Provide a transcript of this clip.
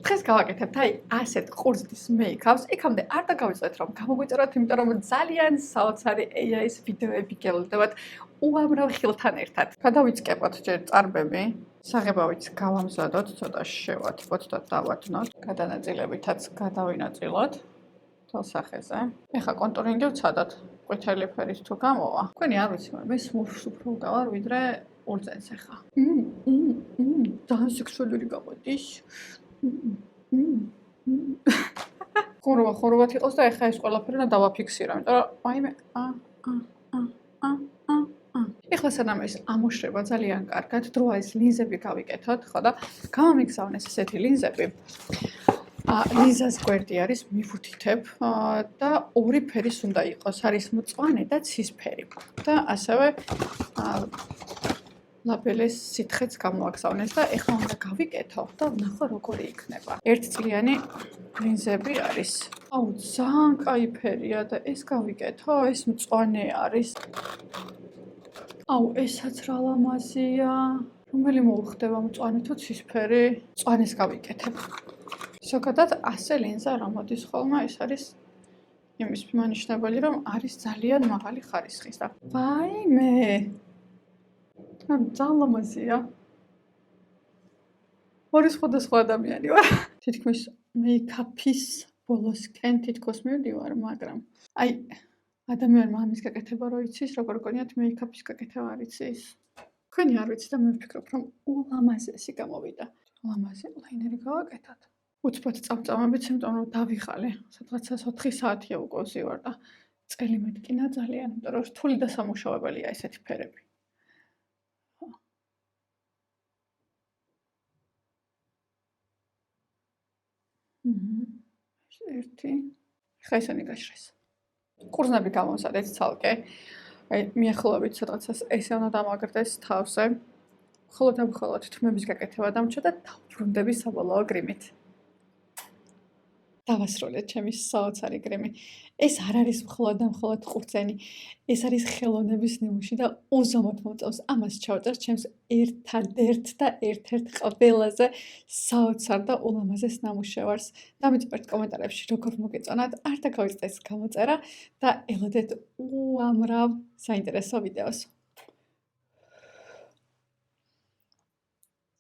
დღეს გავაკეთებთ აი ასეთ ყურძნის მეიქაპს. იქამდე არ დაგავიწყეთ რომ გამოგვიწეროთ, იმიტომ რომ ძალიან საოცარი AI-ის ვიდეოები გელოდებათ უამრავ ხილთან ერთად. გადავიწყებოთ ჯერ წარბები. საღებავით გავამზადოთ, ცოტა შევათბოთ და დავათნოთ. გადანაწილებითაც გადავინაწილოთ თელ სახეზე. ეხლა კონტურინგი ვცადოთ. ყვითელი ფერის თუ გამოვა. თქვენი არ ვიცი, მაგრამ მე სმურფს უფრო ვგავარ ვიდრე ყურძენს ახლა. ძალიან სექსუალური გამოდის. ხოროვათ იყოს და ეხლა ეს ყველაფერი უნდა დავაფიქსირო, იმიტომ რომ ვაიმე ეხლა სანამ ეს ამოშრება ძალიან კარგად, დროა ეს ლინზები გავიკეთოთ, ხო და გამომიგზავნეს ესეთი ლინზები. ლინზას გვერდი არის მივუთითებ და ორი ფერის უნდა იყოს, არის მწვანე და ცისფერი. და ასევე ლაბელის სითხეც გამოაგზავნეს და ეხლა უნდა გავიკეთო და ვნახო როგორი იქნება. ერთწლიანი ლინზები არის. აუ, ძალიან კაი ფერია და ეს გავიკეთო, ეს მწვანე არის. აუ, ესაც რა ლამაზია. რომელი მოუხდება მწვანე თუ ცისფერი? მწვანეს გავიკეთებ. ზოგადად ასე ლინზა რა მოდის ხოლმე, ეს არის იმის მანიშნებელი, რომ არის ძალიან მაღალი ხარისხის და ვაიმე ძალიან ლამაზია. ორი სხვადასხვა ადამიანი ვარ. თითქმის მეიქაპის ბოლოსკენ თითქოს მივდივარ, მაგრამ აი ადამიანმა ამის გაკეთება რო იცის, როგორ გონიათ მეიქაპის გაკეთება არ იცის. თქვენი არ ვიცი და მე ვფიქრობ, რომ ულამაზესი გამოვიდა. ულამაზი ლაინერი გავაკეთოთ. უცბად წამწამებით, იმიტომ რომ დავიხალე. სადღაცას 4 საათია უკვე ვზივარ და წელი მეტკინა ძალიან, იმიტომ რომ რთული და სამუშაოებელია ესეთი ფერები. ერთი. ხა ისინი გაშრეს. ყურძნები გამოვსადეთ ცალკე. აი მიახლოებით სადღაცას ესე უნდა დამაგრდეს თავზე. მხოლოდ თმების გაკეთება დამჭა და დავბრუნდები საბოლოო გრიმით. დავასრულეთ ჩემი საოცარი გრიმი. ეს არ არის მხოლოდ ყურძენი. ეს არის ხელოვნების ნიმუში და უზომოდ მომწონს ამას ჩავწერ ჩემს ერთადერთ და ერთ-ერთ ყველაზე საოცარ და ულამაზეს ნამუშევარს. დამიწერეთ კომენტარებში როგორ მოგეწონათ, არ დაგავიწყდეს გამოწერა და ელოდეთ უამრავ საინტერესო ვიდეოს.